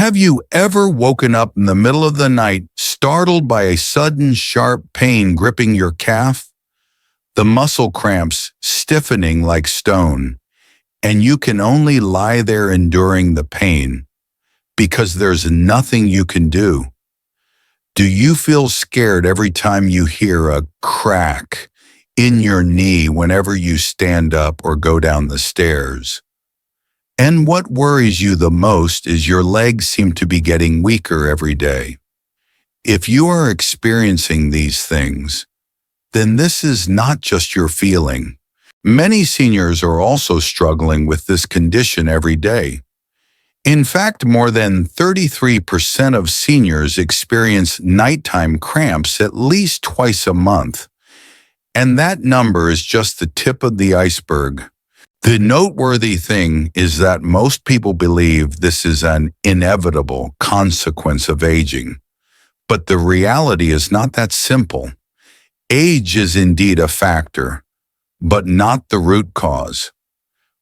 Have you ever woken up in the middle of the night, startled by a sudden sharp pain gripping your calf? The muscle cramps stiffening like stone, and you can only lie there enduring the pain because there's nothing you can do. Do you feel scared every time you hear a crack in your knee whenever you stand up or go down the stairs? And what worries you the most is your legs seem to be getting weaker every day. If you are experiencing these things, then this is not just your feeling. Many seniors are also struggling with this condition every day. In fact, more than 33% of seniors experience nighttime cramps at least twice a month. And that number is just the tip of the iceberg. The noteworthy thing is that most people believe this is an inevitable consequence of aging. But the reality is not that simple. Age is indeed a factor, but not the root cause.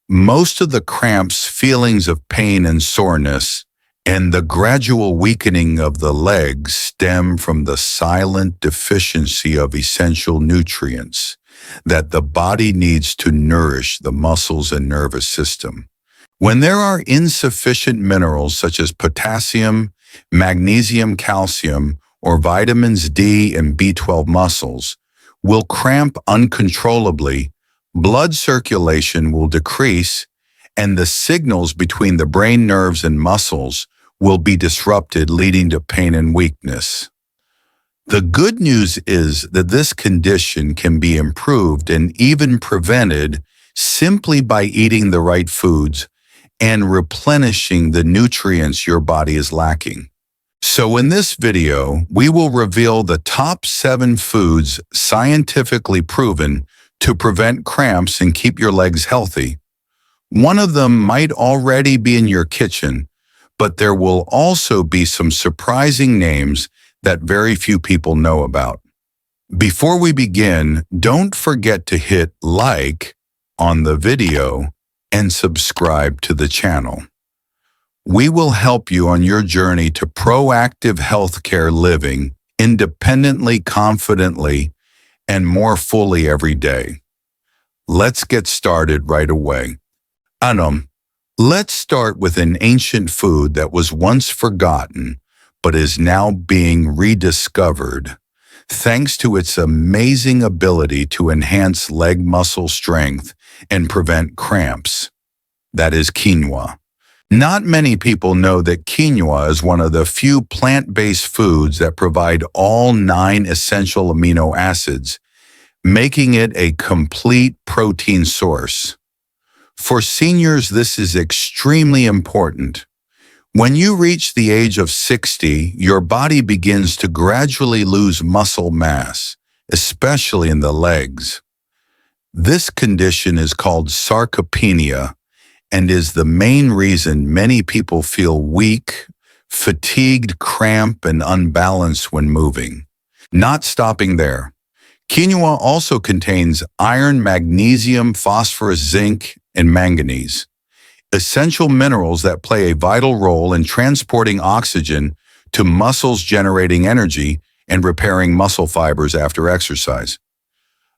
Most of the cramps, feelings of pain and soreness, and the gradual weakening of the legs stem from the silent deficiency of essential nutrients that the body needs to nourish the muscles and nervous system. When there are insufficient minerals such as potassium, magnesium, calcium, or vitamins D and B12, muscles will cramp uncontrollably, blood circulation will decrease, and the signals between the brain nerves and muscles will be disrupted, leading to pain and weakness. The good news is that this condition can be improved and even prevented simply by eating the right foods and replenishing the nutrients your body is lacking. So in this video, we will reveal the top 7 foods scientifically proven to prevent cramps and keep your legs healthy. One of them might already be in your kitchen, but there will also be some surprising names that very few people know about. Before we begin, don't forget to hit like on the video and subscribe to the channel. We will help you on your journey to proactive healthcare living independently, confidently, and more fully every day. Let's get started right away. Let's start with an ancient food that was once forgotten but is now being rediscovered thanks to its amazing ability to enhance leg muscle strength and prevent cramps. That is quinoa. Not many people know that quinoa is one of the few plant-based foods that provide all 9 essential amino acids, making it a complete protein source. For seniors, this is extremely important. When you reach the age of 60, your body begins to gradually lose muscle mass, especially in the legs. This condition is called sarcopenia and is the main reason many people feel weak, fatigued, cramp, and unbalanced when moving. Not stopping there, quinoa also contains iron, magnesium, phosphorus, zinc, and manganese, essential minerals that play a vital role in transporting oxygen to muscles, generating energy, and repairing muscle fibers after exercise.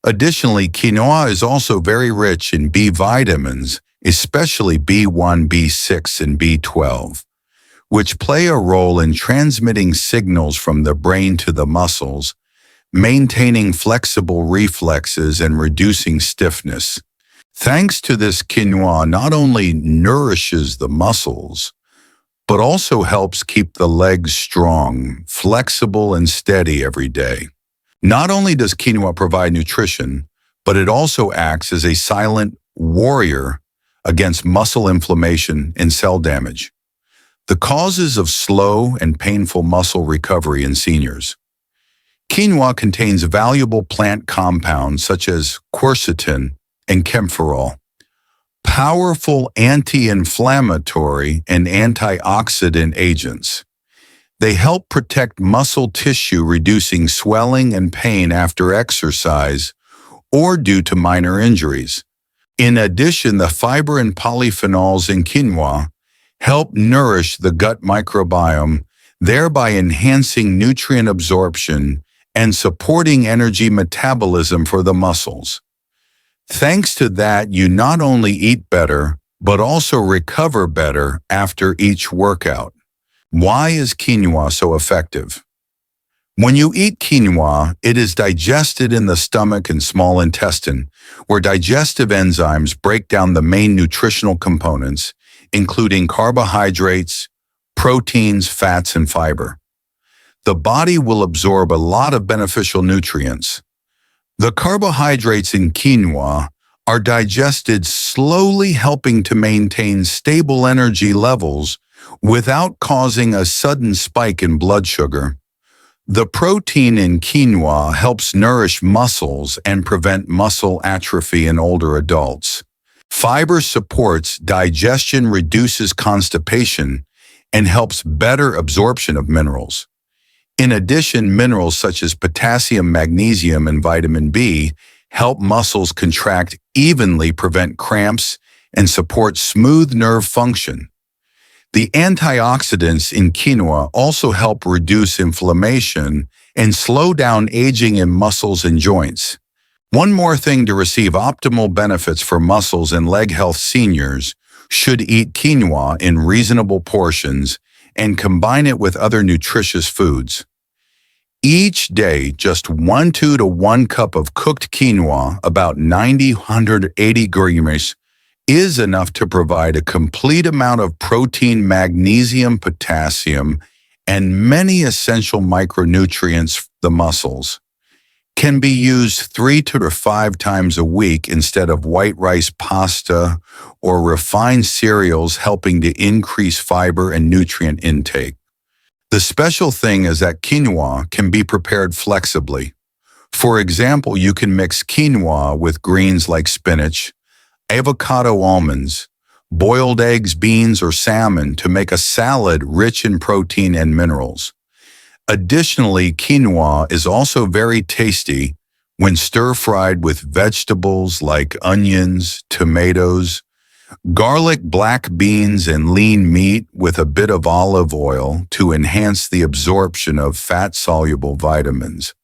Additionally, quinoa is also very rich in B vitamins, especially B1, B6, and B12, which play a role in transmitting signals from the brain to the muscles, maintaining flexible reflexes and reducing stiffness. Thanks to this, quinoa not only nourishes the muscles, but also helps keep the legs strong, flexible, and steady every day. Not only does quinoa provide nutrition, but it also acts as a silent warrior against muscle inflammation and cell damage, the causes of slow and painful muscle recovery in seniors. Quinoa contains valuable plant compounds such as quercetin and camphorol, powerful anti-inflammatory and antioxidant agents. They help protect muscle tissue, reducing swelling and pain after exercise or due to minor injuries. In addition, the fiber and polyphenols in quinoa help nourish the gut microbiome, thereby enhancing nutrient absorption and supporting energy metabolism for the muscles. Thanks to that, you not only eat better, but also recover better after each workout. Why is quinoa so effective? When you eat quinoa, it is digested in the stomach and small intestine, where digestive enzymes break down the main nutritional components, including carbohydrates, proteins, fats, and fiber. The body will absorb a lot of beneficial nutrients. The carbohydrates in quinoa are digested slowly, helping to maintain stable energy levels without causing a sudden spike in blood sugar. The protein in quinoa helps nourish muscles and prevent muscle atrophy in older adults. Fiber supports digestion, reduces constipation, and helps better absorption of minerals. In addition, minerals such as potassium, magnesium, and vitamin B help muscles contract evenly, prevent cramps, and support smooth nerve function. The antioxidants in quinoa also help reduce inflammation and slow down aging in muscles and joints. One more thing: to receive optimal benefits for muscles and leg health, seniors should eat quinoa in reasonable portions and combine it with other nutritious foods. Each day, just 2 to 1 cup of cooked quinoa, about 90–180 grams, is enough to provide a complete amount of protein, magnesium, potassium, and many essential micronutrients for the muscles. Can be used 3 to 5 times a week instead of white rice, pasta, or refined cereals, helping to increase fiber and nutrient intake. The special thing is that quinoa can be prepared flexibly. For example, you can mix quinoa with greens like spinach, avocado, almonds, boiled eggs, beans, or salmon to make a salad rich in protein and minerals. Additionally, quinoa is also very tasty when stir-fried with vegetables like onions, tomatoes, garlic, black beans, and lean meat, with a bit of olive oil to enhance the absorption of fat-soluble vitamins.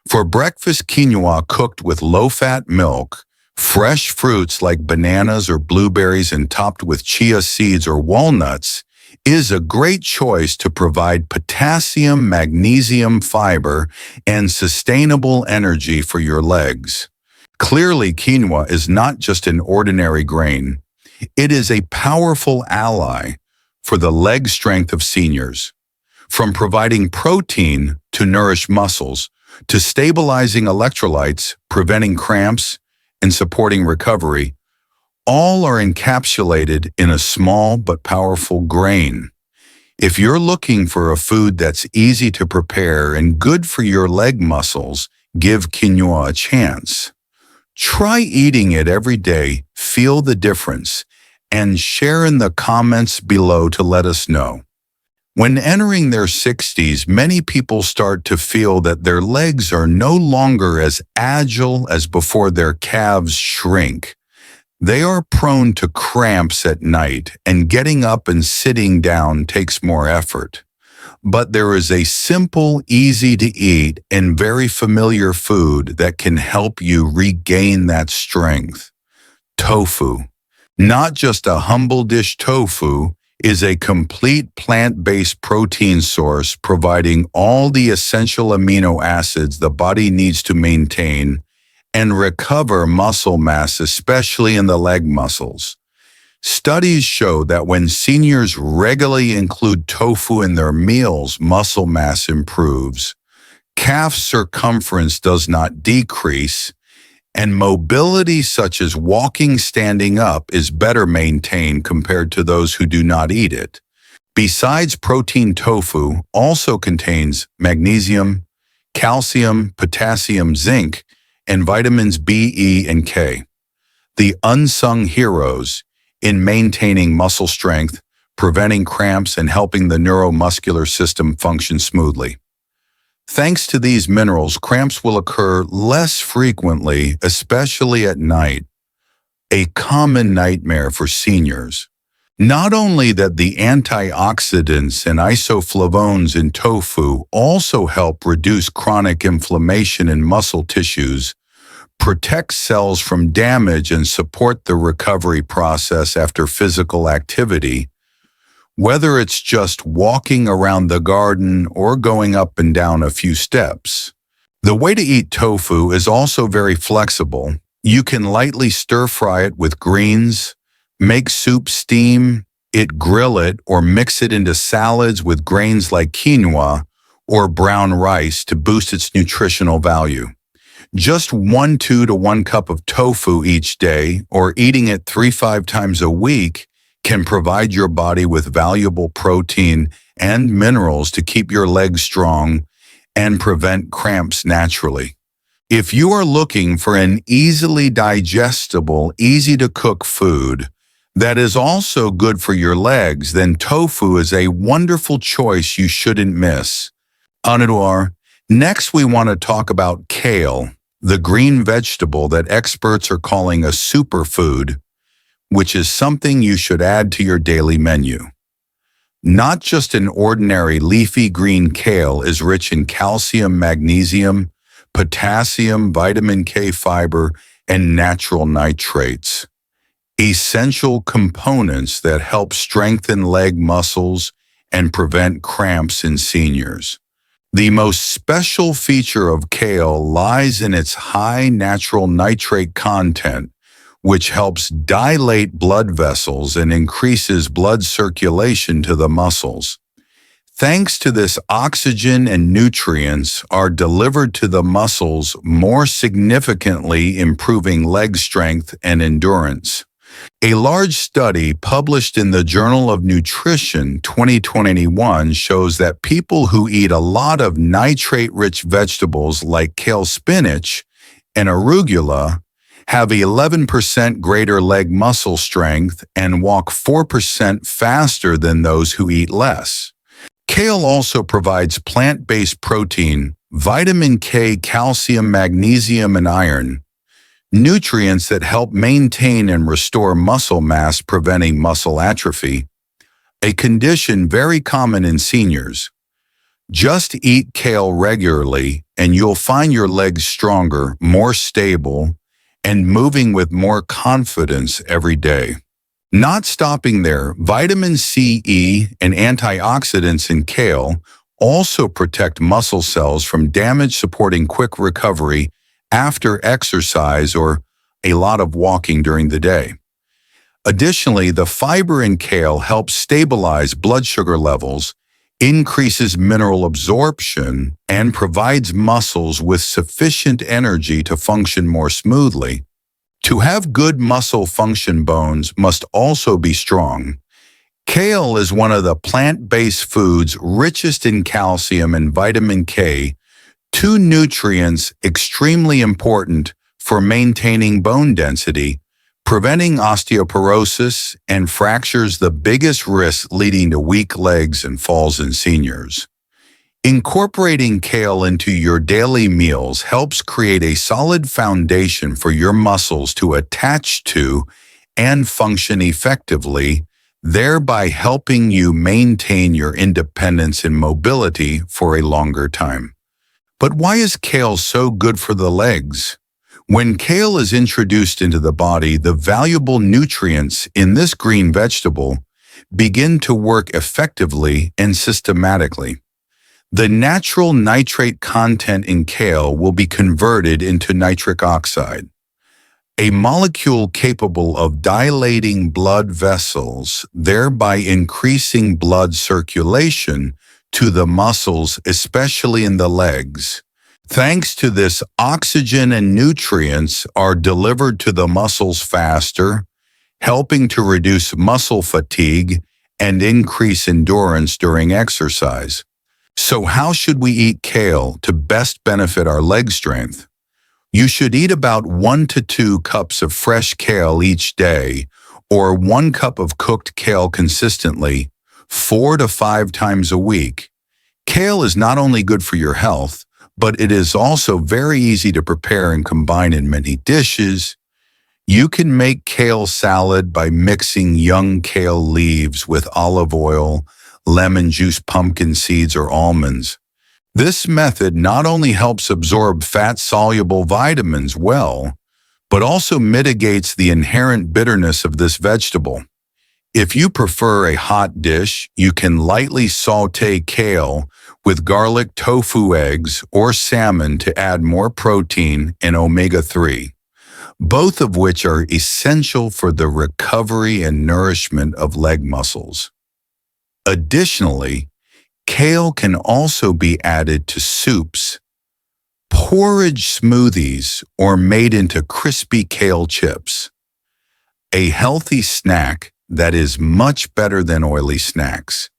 For breakfast, quinoa cooked with low-fat milk, fresh fruits like bananas or blueberries, and topped with chia seeds or walnuts is a great choice to provide potassium, magnesium, fiber, and sustainable energy for your legs. Clearly, quinoa is not just an ordinary grain. It is a powerful ally for the leg strength of seniors. From providing protein to nourish muscles, to stabilizing electrolytes, preventing cramps, and supporting recovery, all are encapsulated in a small but powerful grain. If you're looking for a food that's easy to prepare and good for your leg muscles, give quinoa a chance. Try eating it every day, feel the difference, and share in the comments below to let us know. When entering their 60s, many people start to feel that their legs are no longer as agile as before. Their calves shrink. They are prone to cramps at night, and getting up and sitting down takes more effort. But there is a simple, easy to eat, and very familiar food that can help you regain that strength. Tofu. Not just a humble dish, tofu is a complete plant-based protein source, providing all the essential amino acids the body needs to maintain and recover muscle mass, especially in the leg muscles. Studies show that when seniors regularly include tofu in their meals, muscle mass improves, calf circumference does not decrease, and mobility, such as walking, standing up, is better maintained compared to those who do not eat it. Besides protein, tofu also contains magnesium, calcium, potassium, zinc, and vitamins B, E, and K. The unsung heroes in maintaining muscle strength, preventing cramps, and helping the neuromuscular system function smoothly. Thanks to these minerals, cramps will occur less frequently, especially at night, a common nightmare for seniors. Not only that, the antioxidants and isoflavones in tofu also help reduce chronic inflammation in muscle tissues, protect cells from damage, and support the recovery process after physical activity, whether it's just walking around the garden or going up and down a few steps. The way to eat tofu is also very flexible. You can lightly stir-fry it with greens, make soup, steam it, grill it, or mix it into salads with grains like quinoa or brown rice to boost its nutritional value. Just 2 to 1 cup of tofu each day, or eating it 3-5 times a week, can provide your body with valuable protein and minerals to keep your legs strong and prevent cramps naturally. If you are looking for an easily digestible, easy-to-cook food that is also good for your legs, then tofu is a wonderful choice you shouldn't miss. Next, we want to talk about kale, the green vegetable that experts are calling a superfood, which is something you should add to your daily menu. Not just an ordinary leafy green, kale is rich in calcium, magnesium, potassium, vitamin K, fiber, and natural nitrates, essential components that help strengthen leg muscles and prevent cramps in seniors. The most special feature of kale lies in its high natural nitrate content, which helps dilate blood vessels and increases blood circulation to the muscles. Thanks to this, oxygen and nutrients are delivered to the muscles, more significantly improving leg strength and endurance. A large study published in the Journal of Nutrition 2021 shows that people who eat a lot of nitrate-rich vegetables like kale, spinach, and arugula have 11% greater leg muscle strength and walk 4% faster than those who eat less. Kale also provides plant-based protein, vitamin K, calcium, magnesium, and iron, nutrients that help maintain and restore muscle mass, preventing muscle atrophy, a condition very common in seniors. Just eat kale regularly and you'll find your legs stronger, more stable, and moving with more confidence every day. Not stopping there, vitamin C, E, and antioxidants in kale also protect muscle cells from damage, supporting quick recovery after exercise or a lot of walking during the day. Additionally, the fiber in kale helps stabilize blood sugar levels, increases mineral absorption, and provides muscles with sufficient energy to function more smoothly. To have good muscle function, bones must also be strong. Kale is one of the plant-based foods richest in calcium and vitamin K, two nutrients extremely important for maintaining bone density, preventing osteoporosis and fractures, the biggest risk leading to weak legs and falls in seniors. Incorporating kale into your daily meals helps create a solid foundation for your muscles to attach to and function effectively, thereby helping you maintain your independence and mobility for a longer time. But why is kale so good for the legs? When kale is introduced into the body, the valuable nutrients in this green vegetable begin to work effectively and systematically. The natural nitrate content in kale will be converted into nitric oxide, a molecule capable of dilating blood vessels, thereby increasing blood circulation to the muscles, especially in the legs. Thanks to this, oxygen and nutrients are delivered to the muscles faster, helping to reduce muscle fatigue and increase endurance during exercise. So how should we eat kale to best benefit our leg strength? You should eat about 1 to 2 cups of fresh kale each day, or 1 cup of cooked kale consistently, 4 to 5 times a week. Kale is not only good for your health, but it is also very easy to prepare and combine in many dishes. You can make kale salad by mixing young kale leaves with olive oil, lemon juice, pumpkin seeds, or almonds. This method not only helps absorb fat-soluble vitamins well, but also mitigates the inherent bitterness of this vegetable. If you prefer a hot dish, you can lightly saute kale with garlic, tofu, eggs, or salmon to add more protein and omega-3, both of which are essential for the recovery and nourishment of leg muscles. Additionally, kale can also be added to soups, porridge smoothies, or made into crispy kale chips. A healthy snack that is much better than oily snacks.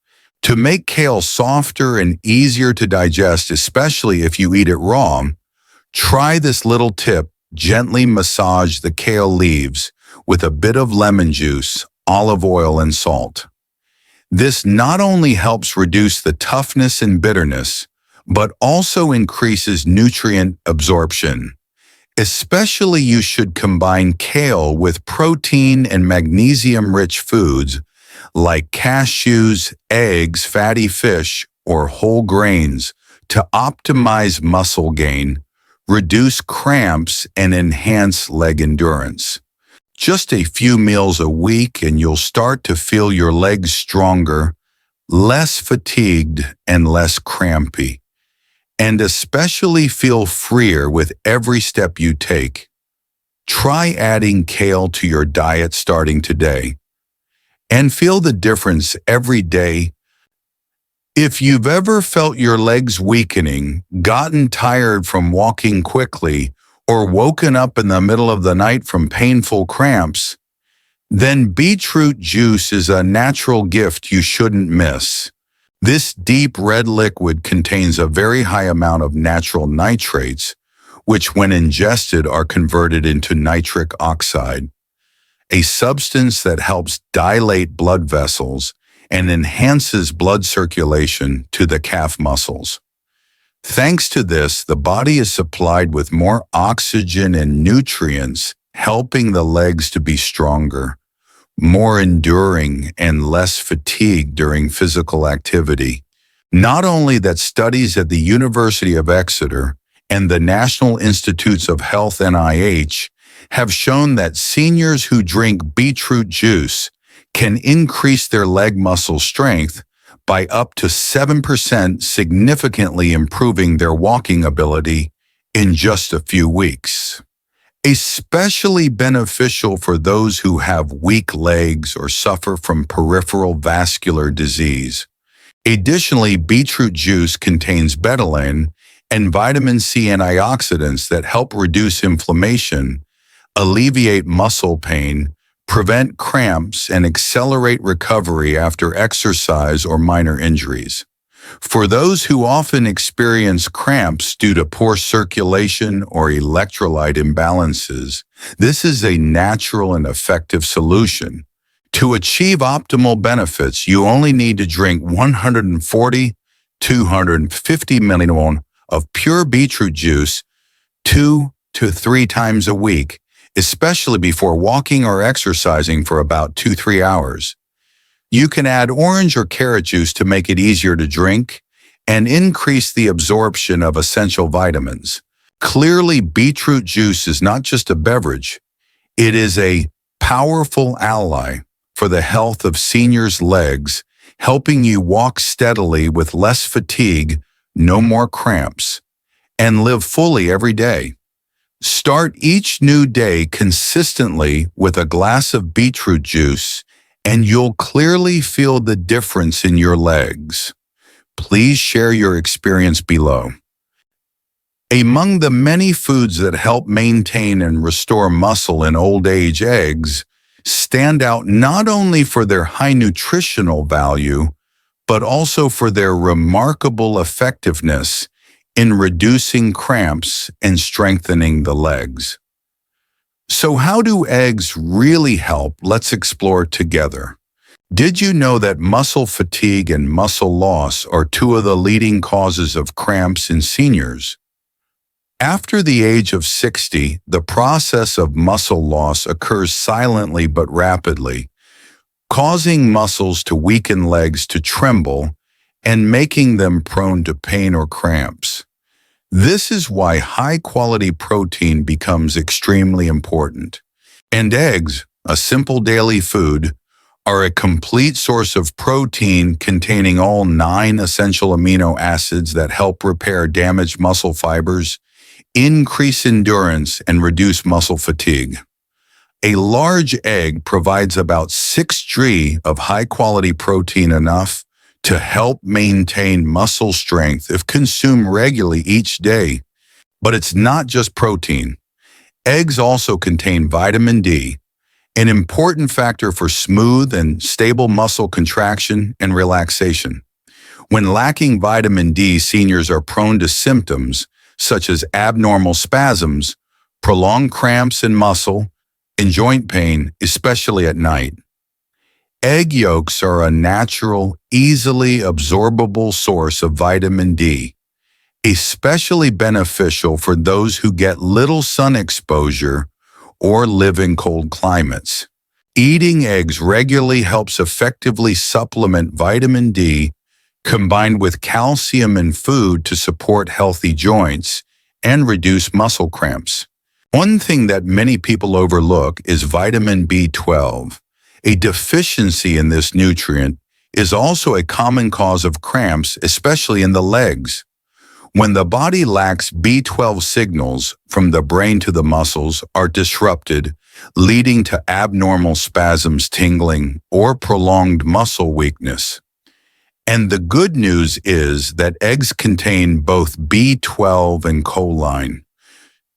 To make kale softer and easier to digest, especially if you eat it raw, try this little tip. Gently massage the kale leaves with a bit of lemon juice, olive oil, and salt. This not only helps reduce the toughness and bitterness, but also increases nutrient absorption. Especially, you should combine kale with protein and magnesium-rich foods like cashews, eggs, fatty fish, or whole grains to optimize muscle gain, reduce cramps, and enhance leg endurance. Just a few meals a week and you'll start to feel your legs stronger, less fatigued, and less crampy. And especially feel freer with every step you take. Try adding kale to your diet starting today, and feel the difference every day. If you've ever felt your legs weakening, gotten tired from walking quickly, or woken up in the middle of the night from painful cramps, then beetroot juice is a natural gift you shouldn't miss. This deep red liquid contains a very high amount of natural nitrates, which when ingested are converted into nitric oxide, a substance that helps dilate blood vessels and enhances blood circulation to the calf muscles. Thanks to this, the body is supplied with more oxygen and nutrients, helping the legs to be stronger, more enduring, and less fatigued during physical activity. Not only that, studies at the University of Exeter and the National Institutes of Health (NIH) have shown that seniors who drink beetroot juice can increase their leg muscle strength by up to 7%, significantly improving their walking ability in just a few weeks. Especially beneficial for those who have weak legs or suffer from peripheral vascular disease. Additionally, beetroot juice contains betalain and vitamin C antioxidants that help reduce inflammation, alleviate muscle pain, prevent cramps, and accelerate recovery after exercise or minor injuries. For those who often experience cramps due to poor circulation or electrolyte imbalances, this is a natural and effective solution. To achieve optimal benefits, you only need to drink 140-250 milliliters of pure beetroot juice 2 to 3 times a week, especially before walking or exercising for about 2-3 hours. You can add orange or carrot juice to make it easier to drink and increase the absorption of essential vitamins. Clearly, beetroot juice is not just a beverage. It is a powerful ally for the health of seniors' legs, helping you walk steadily with less fatigue, no more cramps, and live fully every day. Start each new day consistently with a glass of beetroot juice, and you'll clearly feel the difference in your legs. Please share your experience below. Among the many foods that help maintain and restore muscle in old age, eggs stand out not only for their high nutritional value, but also for their remarkable effectiveness in reducing cramps and strengthening the legs. So how do eggs really help? Let's explore together. Did you know that muscle fatigue and muscle loss are two of the leading causes of cramps in seniors? After the age of 60, the process of muscle loss occurs silently but rapidly, causing muscles to weaken, legs to tremble, and making them prone to pain or cramps. This is why high-quality protein becomes extremely important. And eggs, a simple daily food, are a complete source of protein containing all 9 essential amino acids that help repair damaged muscle fibers, increase endurance, and reduce muscle fatigue. A large egg provides about 6 g of high-quality protein, enough to help maintain muscle strength if consumed regularly each day. But it's not just protein. Eggs also contain vitamin D, an important factor for smooth and stable muscle contraction and relaxation. When lacking vitamin D, seniors are prone to symptoms such as abnormal spasms, prolonged cramps in muscle, and joint pain, especially at night. Egg yolks are a natural, easily absorbable source of vitamin D, especially beneficial for those who get little sun exposure or live in cold climates. Eating eggs regularly helps effectively supplement vitamin D, combined with calcium in food to support healthy joints and reduce muscle cramps. One thing that many people overlook is vitamin B12. A deficiency in this nutrient is also a common cause of cramps, especially in the legs. When the body lacks B12, signals from the brain to the muscles are disrupted, leading to abnormal spasms, tingling, or prolonged muscle weakness. And the good news is that eggs contain both B12 and choline,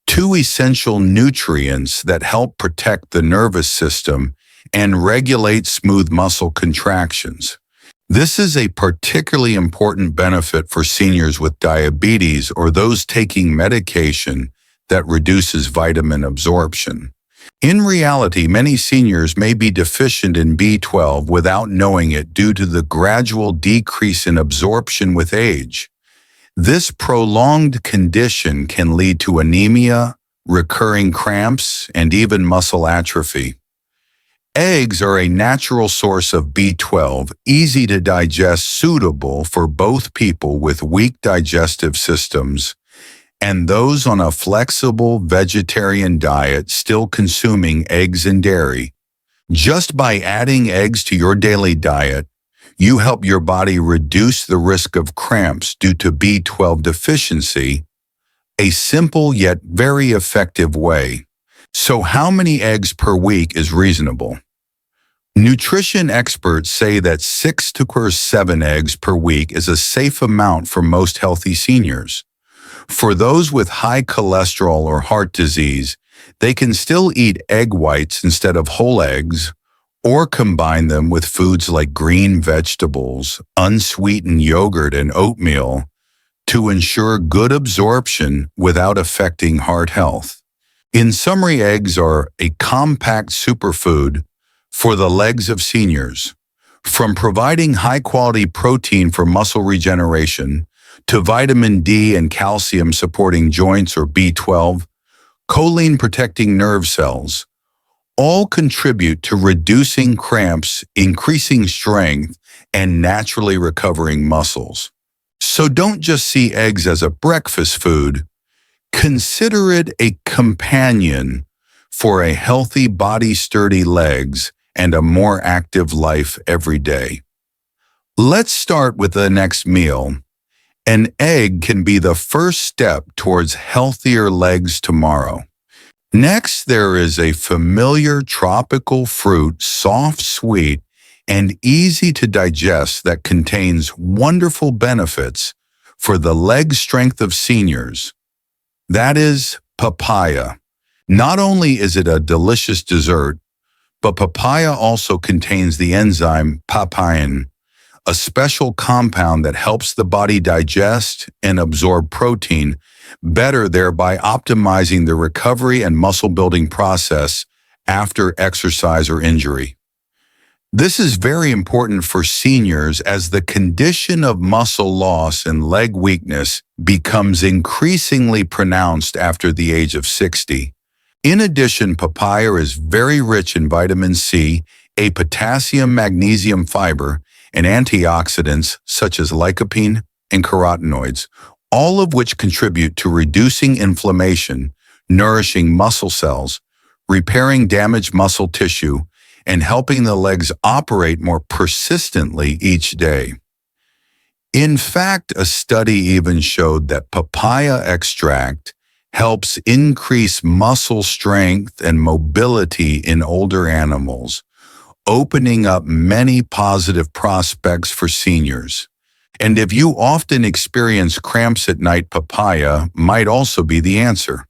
2 essential nutrients that help protect the nervous system and regulate smooth muscle contractions. This is a particularly important benefit for seniors with diabetes or those taking medication that reduces vitamin absorption. In reality, many seniors may be deficient in B12 without knowing it due to the gradual decrease in absorption with age. This prolonged condition can lead to anemia, recurring cramps, and even muscle atrophy. Eggs are a natural source of B12, easy to digest, suitable for both people with weak digestive systems and those on a flexible vegetarian diet still consuming eggs and dairy. Just by adding eggs to your daily diet, you help your body reduce the risk of cramps due to B12 deficiency, a simple yet very effective way. So how many eggs per week is reasonable? Nutrition experts say that 6 to 7 eggs per week is a safe amount for most healthy seniors. For those with high cholesterol or heart disease, they can still eat egg whites instead of whole eggs, or combine them with foods like green vegetables, unsweetened yogurt, and oatmeal to ensure good absorption without affecting heart health. In summary, eggs are a compact superfood for the legs of seniors. From providing high-quality protein for muscle regeneration to vitamin D and calcium supporting joints or B12, choline protecting nerve cells, all contribute to reducing cramps, increasing strength, and naturally recovering muscles. So don't just see eggs as a breakfast food. Consider it a companion for a healthy body, sturdy legs, and a more active life every day. Let's start with the next meal. An egg can be the first step towards healthier legs tomorrow. Next, there is a familiar tropical fruit, soft, sweet, and easy to digest that contains wonderful benefits for the leg strength of seniors. That is papaya. Not only is it a delicious dessert, but papaya also contains the enzyme papain, a special compound that helps the body digest and absorb protein better, thereby optimizing the recovery and muscle-building process after exercise or injury. This is very important for seniors as the condition of muscle loss and leg weakness becomes increasingly pronounced after the age of 60. In addition, papaya is very rich in vitamin C, a potassium-magnesium fiber, and antioxidants such as lycopene and carotenoids, all of which contribute to reducing inflammation, nourishing muscle cells, repairing damaged muscle tissue, and helping the legs operate more persistently each day. In fact, a study even showed that papaya extract helps increase muscle strength and mobility in older animals, opening up many positive prospects for seniors. And if you often experience cramps at night, papaya might also be the answer.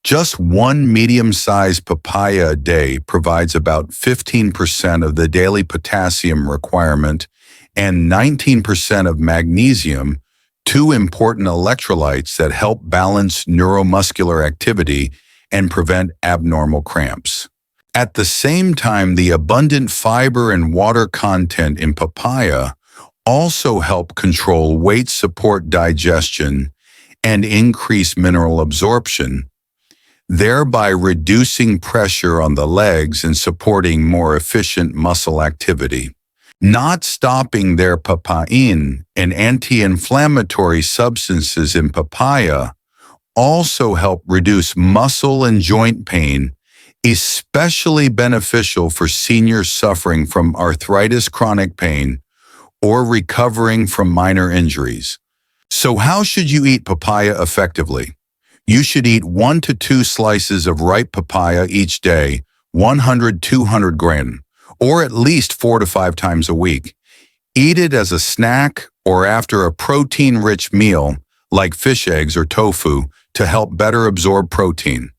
Just one medium-sized papaya a day provides about 15% of the daily potassium requirement and 19% of magnesium, two important electrolytes that help balance neuromuscular activity and prevent abnormal cramps. At the same time, the abundant fiber and water content in papaya also help control weight, support digestion, and increase mineral absorption, thereby reducing pressure on the legs and supporting more efficient muscle activity. Not stopping there, papain and anti-inflammatory substances in papaya also help reduce muscle and joint pain, especially beneficial for seniors suffering from arthritis, chronic pain, or recovering from minor injuries. So how should you eat papaya effectively? You should eat 1 to 2 slices of ripe papaya each day, 100-200 grams, or at least 4 to 5 times a week. Eat it as a snack or after a protein-rich meal like fish eggs or tofu to help better absorb protein.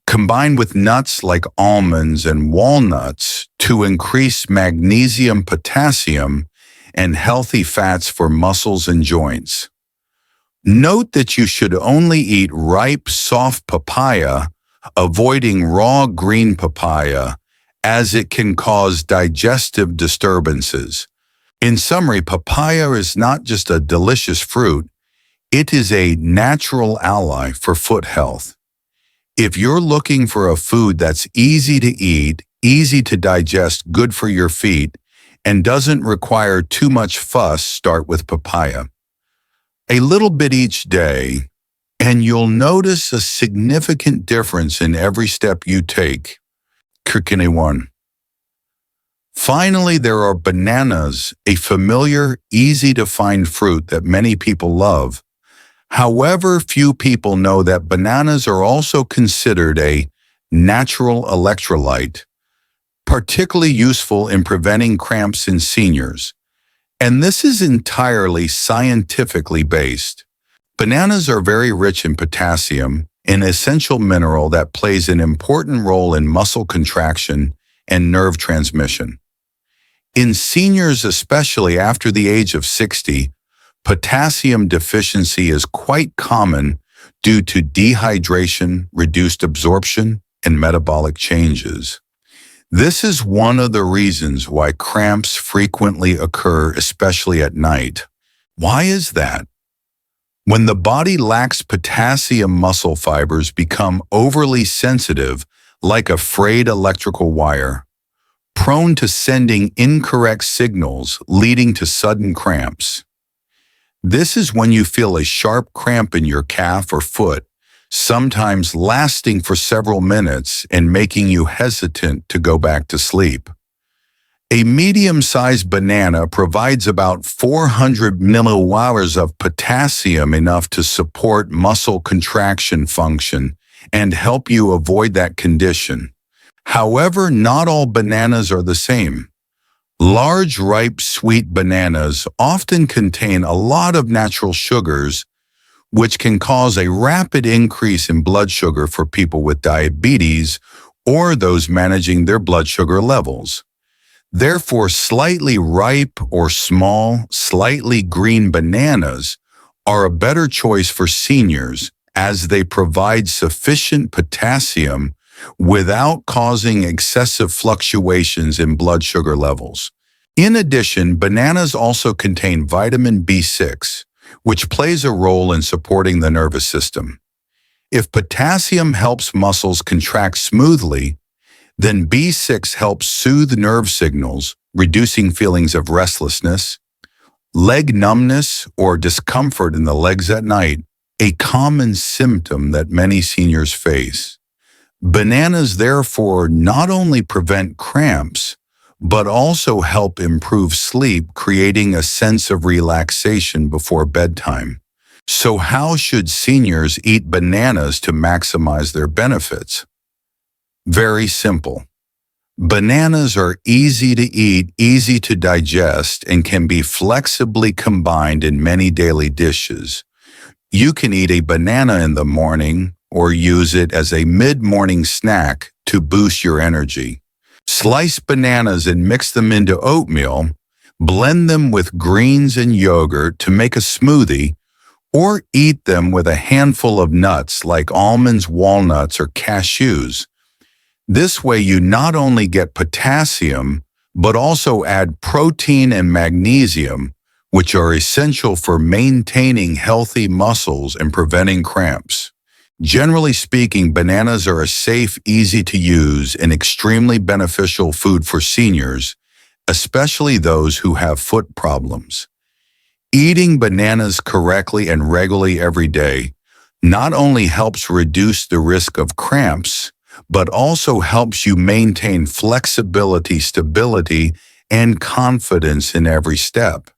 Combine with nuts like almonds and walnuts to increase magnesium, potassium, and healthy fats for muscles and joints. Note that you should only eat ripe, soft papaya, avoiding raw green papaya, as it can cause digestive disturbances. In summary, papaya is not just a delicious fruit, it is a natural ally for foot health. If you're looking for a food that's easy to eat, easy to digest, good for your feet, and doesn't require too much fuss, start with papaya. A little bit each day, and you'll notice a significant difference in every step you take. Kirkine 1. Finally, there are bananas, a familiar, easy-to-find fruit that many people love. However, few people know that bananas are also considered a natural electrolyte, particularly useful in preventing cramps in seniors. And this is entirely scientifically based. Bananas are very rich in potassium, an essential mineral that plays an important role in muscle contraction and nerve transmission. In seniors, especially after the age of 60, potassium deficiency is quite common due to dehydration, reduced absorption, and metabolic changes. This is one of the reasons why cramps frequently occur, especially at night. Why is that? When the body lacks potassium, muscle fibers become overly sensitive, like a frayed electrical wire, prone to sending incorrect signals, leading to sudden cramps. This is when you feel a sharp cramp in your calf or foot, sometimes lasting for several minutes and making you hesitant to go back to sleep. A medium-sized banana provides about 400 milliliters of potassium, enough to support muscle contraction function and help you avoid that condition. However, not all bananas are the same. Large, ripe, sweet bananas often contain a lot of natural sugars, which can cause a rapid increase in blood sugar for people with diabetes or those managing their blood sugar levels. Therefore, slightly ripe or small, slightly green bananas are a better choice for seniors, as they provide sufficient potassium without causing excessive fluctuations in blood sugar levels. In addition, bananas also contain vitamin B6, which plays a role in supporting the nervous system. If potassium helps muscles contract smoothly, then B6 helps soothe nerve signals, reducing feelings of restlessness, leg numbness, or discomfort in the legs at night, a common symptom that many seniors face. Bananas therefore not only prevent cramps, but also help improve sleep, creating a sense of relaxation before bedtime. So how should seniors eat bananas to maximize their benefits? Very simple. Bananas are easy to eat, easy to digest, and can be flexibly combined in many daily dishes. You can eat a banana in the morning or use it as a mid-morning snack to boost your energy. Slice bananas and mix them into oatmeal, blend them with greens and yogurt to make a smoothie, or eat them with a handful of nuts like almonds, walnuts, or cashews. This way you not only get potassium, but also add protein and magnesium, which are essential for maintaining healthy muscles and preventing cramps. Generally speaking, bananas are a safe, easy to use, and extremely beneficial food for seniors, especially those who have foot problems. Eating bananas correctly and regularly every day not only helps reduce the risk of cramps, but also helps you maintain flexibility, stability, and confidence in every step.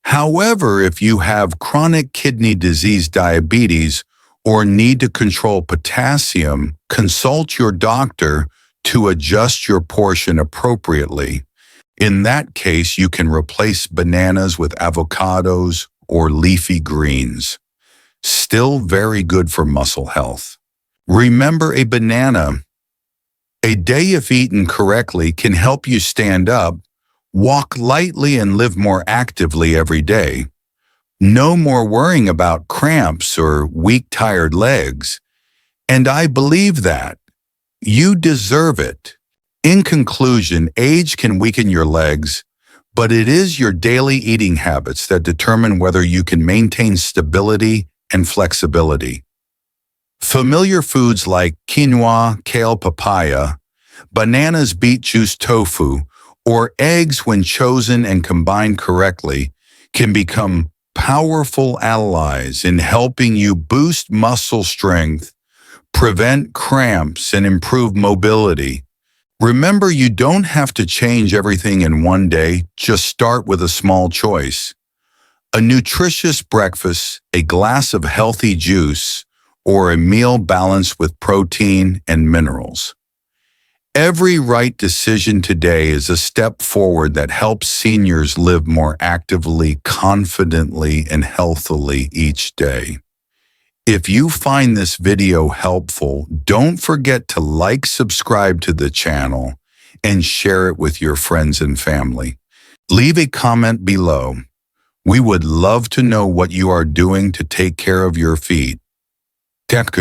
However, if you have chronic kidney disease, diabetes, or need to control potassium, consult your doctor to adjust your portion appropriately. In that case, you can replace bananas with avocados or leafy greens. Still very good for muscle health. Remember, a banana a day if eaten correctly can help you stand up, walk lightly, and live more actively every day. No more worrying about cramps or weak, tired legs. And I believe that. You deserve it. In conclusion, age can weaken your legs, but it is your daily eating habits that determine whether you can maintain stability and flexibility. Familiar foods like quinoa, kale, papaya, bananas, beet juice, tofu, or eggs, when chosen and combined correctly, can become powerful allies in helping you boost muscle strength, prevent cramps, and improve mobility. Remember, you don't have to change everything in one day. Just start with a small choice. A nutritious breakfast, a glass of healthy juice, or a meal balanced with protein and minerals. Every right decision today is a step forward that helps seniors live more actively, confidently, and healthily each day. If you find this video helpful, don't forget to like, subscribe to the channel, and share it with your friends and family. Leave a comment below. We would love to know what you are doing to take care of your feet. Tack